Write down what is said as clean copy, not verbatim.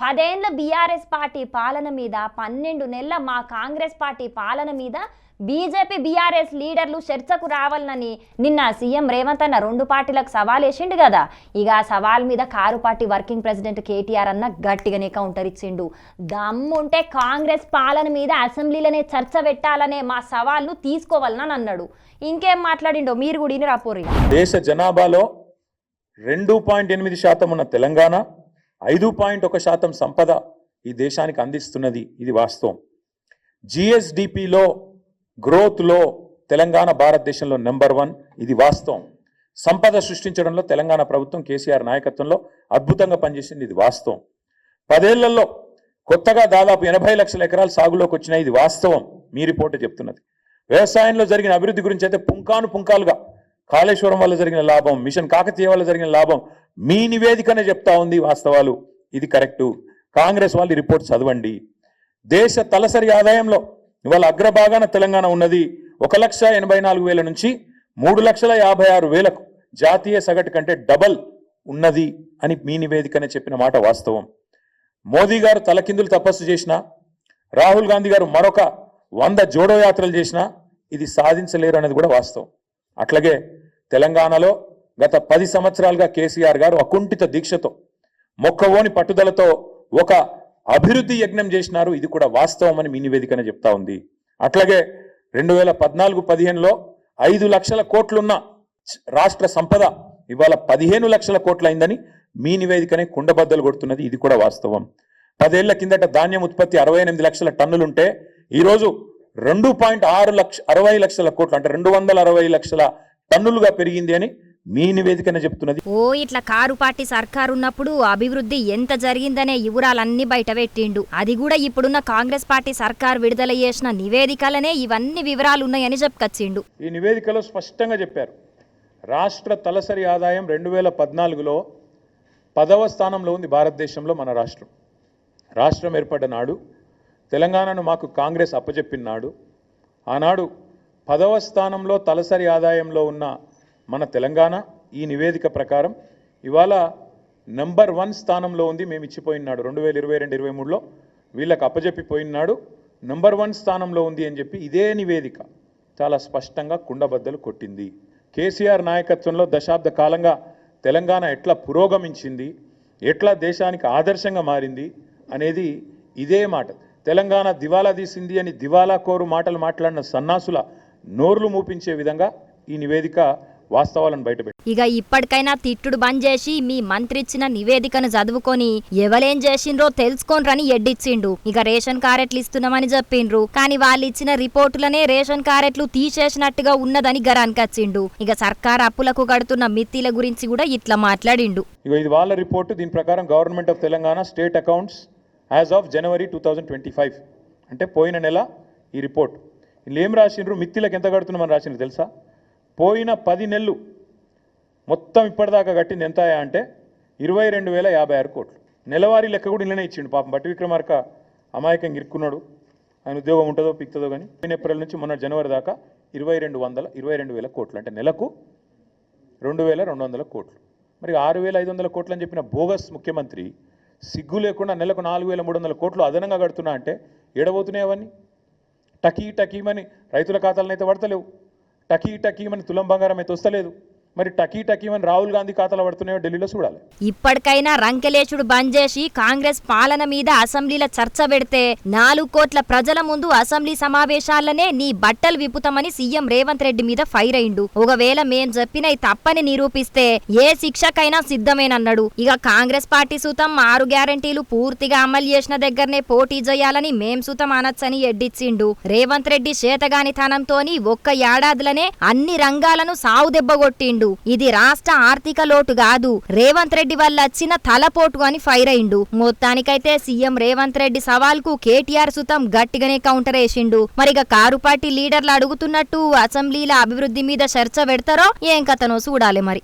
10 ఏళ్ల BRS party పాలన మీద 12 నెలల మా కాంగ్రెస్ పార్టీ పాలన మీద బీజేపీ బీఆర్ఎస్ లీడర్లు చర్చకు రావాలని నిన్న సీఎం రేవంత్ అన్న రెండు పార్టీలకు సవాల్ వేసిండు కదా. ఇక ఆ సవాల్ మీద car party working president KTR అన్న గట్టిగానే కౌంటర్ ఇచ్చిండు. దమ్ముంటే కాంగ్రెస్ పాలన మీద అసెంబ్లీలోనే చర్చ పెట్టాలనే మా సవాల్ను తీసుకోవాలని అన్నాడు. ఇంకేం మాట్లాడిండో మీరు కూడా రాపోరు. దేశ జనాభాలో 2.8% ఉన్న తెలంగాణ 5.1% సంపద ఈ దేశానికి అందిస్తున్నది. ఇది వాస్తవం. జిఎస్డిపిలో గ్రోత్లో తెలంగాణ భారతదేశంలో నెంబర్ 1. ఇది వాస్తవం. సంపద సృష్టించడంలో తెలంగాణ ప్రభుత్వం కేసీఆర్ నాయకత్వంలో అద్భుతంగా పనిచేసింది. ఇది వాస్తవం. 10 ఏళ్లలో కొత్తగా దాదాపు 80 లక్షల ఎకరాలు సాగులోకి వచ్చినాయి. ఇది వాస్తవం. మీ రిపోర్ట్ చెప్తున్నది. వ్యవసాయంలో జరిగిన అభివృద్ధి గురించి అయితే పుంకానుపుంకాలుగా కాళేశ్వరం వల్ల జరిగిన లాభం, మిషన్ కాకతీయ వల్ల జరిగిన లాభం మీ నివేదికనే చెప్తా ఉంది. వాస్తవాలు. ఇది కరెక్టు. కాంగ్రెస్ వాళ్ళు రిపోర్ట్ చదవండి. దేశ తలసరి ఆదాయంలో ఇవాళ అగ్రభాగాన తెలంగాణ ఉన్నది. 1,84,000 నుంచి 3,56,000 జాతీయ సగటు కంటే డబల్ ఉన్నది అని మీ నివేదికనే చెప్పిన మాట వాస్తవం. మోదీ గారు తలకిందులు తపస్సు చేసినా, రాహుల్ గాంధీ గారు మరొక 100 జోడో యాత్రలు చేసినా ఇది సాధించలేరు అనేది కూడా వాస్తవం. అట్లాగే తెలంగాణలో గత 10 సంవత్సరాలుగా కేసీఆర్ గారు అకుంఠిత దీక్షతో మొక్కవోని పట్టుదలతో ఒక అభివృద్ధి యజ్ఞం చేసినారు. ఇది కూడా వాస్తవం అని మీ నివేదికనే చెప్తా ఉంది. అట్లాగే 2014-15లో 5 లక్షల కోట్లున్న రాష్ట్ర సంపద ఇవాళ 15 లక్షల కోట్లు అయిందని మీ నివేదికనే కుండబద్దలు కొడుతున్నది. ఇది కూడా వాస్తవం. 10 ఏళ్ల కిందట ధాన్యం ఉత్పత్తి 68 లక్షల టన్నులుంటే ఈరోజు 2.60 లక్షల కోట్లు అంటే 260 లక్షల టన్నులుగా పెరిగింది అని మీ నివేదికనే చెప్తున్నది. ఇట్లా కారు పార్టీ సర్కారు ఉన్నప్పుడు అభివృద్ధి ఎంత జరిగిందనే వివరాలన్నీ బయట పెట్టిండు. అది కూడా ఇప్పుడున్న కాంగ్రెస్ పార్టీ సర్కారు విడుదల చేసిన నివేదికలనే ఇవన్నీ వివరాలు ఉన్నాయని చెప్పుకొచ్చిండు. ఈ నివేదికలో స్పష్టంగా చెప్పారు. రాష్ట్ర తలసరి ఆదాయం 2014లో 10వ స్థానంలో ఉంది భారతదేశంలో మన రాష్ట్రం. రాష్ట్రం ఏర్పడ్డ నాడు తెలంగాణను మాకు కాంగ్రెస్ అప్పచెప్పిన నాడు ఆనాడు 10వ స్థానంలో తలసరి ఆదాయంలో ఉన్న మన తెలంగాణ ఈ నివేదిక ప్రకారం ఇవాళ నెంబర్ 1 స్థానంలో ఉంది. మేము ఇచ్చిపోయినాడు 2022-23లో వీళ్ళకి అప్పచెప్పిపోయినాడు నెంబర్ 1 స్థానంలో ఉంది అని చెప్పి ఇదే నివేదిక చాలా స్పష్టంగా కుండబద్దలు కొట్టింది. కేసీఆర్ నాయకత్వంలో దశాబ్ద కాలంగా తెలంగాణ ఎట్లా పురోగమించింది, ఎట్లా దేశానికి ఆదర్శంగా మారింది అనేది ఇదే మాట. తెలంగాణ దివాలా తీసింది అని దివాలా కోరు మాటలు మాట్లాడిన సన్నాసుల నోర్లు మూపించే విధంగా ఈ నివేదిక వాస్తవాలను బయటపెట్టి ఇక ఇప్పటికైనా తిట్టుడు బంద్ చేసి మీ మంత్రి ఇచ్చిన నివేదికను చదువుకొని ఎవరేం చేసిండ్రో తెలుసుకోనరని ఎడ్డిచ్చిండు. ఇక రేషన్ కార్డులు ఇస్తున్నామని చెప్పిండ్రు, కానీ వాళ్ళు ఇచ్చిన రిపోర్టులనే రేషన్ కార్డులు తీసేసినట్టుగా ఉన్నదని గరానికొచ్చిండు. ఇక సర్కార్ అప్పులకు కడుతున్న మిత్తిల గురించి కూడా ఇట్లా మాట్లాడిండు. ఇక ఇది వాళ్ళ రిపోర్టు. దీని ప్రకారం government of Telangana state accounts as of January 2025 అంటే పోయిన నెల ఈ రిపోర్ట్. వీళ్ళు ఏం రాసిండ్రు, మిత్తిలకు ఎంత కడుతున్నామని రాసిండ్రు తెలుసా? పోయిన 10 నెలలు మొత్తం ఇప్పటిదాకా కట్టింది ఎంత అంటే 22,056 కోట్లు. నెలవారీ లెక్క కూడా ఇళ్ళనే ఇచ్చిండు. పాపం బట్టి విక్రమార్క అమాయకంగా ఇరుక్కున్నాడు. ఆయన ఉద్యోగం ఉంటుందో పిక్తుందో కానీ ఏప్రిల్ నుంచి మొన్న జనవరి దాకా 22,000 కోట్లు అంటే నెలకు 2,200 కోట్లు. మరి 6,500 కోట్లు అని చెప్పిన బోగస్ ముఖ్యమంత్రి సిగ్గు లేకుండా నెలకు 4,300 కోట్లు అదనంగా కడుతున్నా అంటే ఏడబోతున్నాయి అవన్నీ? టకీమని రైతుల ఖాతాలను అయితే పడతలేవు. టకీమని తులం బంగారం అయితే వస్తలేదు. మరి టకీమని రాహుల్ గాంధీ ఖాతాలో పడుతున్నాయో ఢిల్లీలో చూడాలి. ఇప్పటికైనా రంకెలేచుడు బంద్ చేసి కాంగ్రెస్ పాలన మీద అసెంబ్లీలో చర్చ పెడితే 4 కోట్ల ప్రజల ముందు అసెంబ్లీ సమావేశాలనే నీ బట్టలు విప్పుతామని సీఎం రేవంత్ రెడ్డి మీద ఫైర్ అయిండు. ఒకవేళ మేం చెప్పినవి తప్పని నిరూపిస్తే ఏ శిక్షకైనా సిద్ధమేనన్నాడు. ఇక కాంగ్రెస్ పార్టీ సూతం 6 గ్యారంటీలు పూర్తిగా అమలు చేసిన దగ్గరనే పోటీ చేయాలని మేం సూతం అనొచ్చని ఎడ్డిచ్చిండు. రేవంత్ రెడ్డి చేతగానితనంతోని ఒక్క ఏడాదిలోనే అన్ని రంగాలను సావు దెబ్బగొట్టిండు. ఇది రాష్ట్ర ఆర్థిక లోటు కాదు, రేవంత్ రెడ్డి వల్ల వచ్చిన తలపోటు అని ఫైర్ అయిండు. మొత్తానికైతే సీఎం రేవంత్ రెడ్డి సవాల్కు కేటీఆర్ సుతం గట్టిగానే కౌంటర్ వేసిండు. మరిగా కారు పార్టీ లీడర్లు అడుగుతున్నట్టు అసెంబ్లీల అభివృద్ధి మీద చర్చ పెడతారో ఏం కథనో చూడాలి మరి.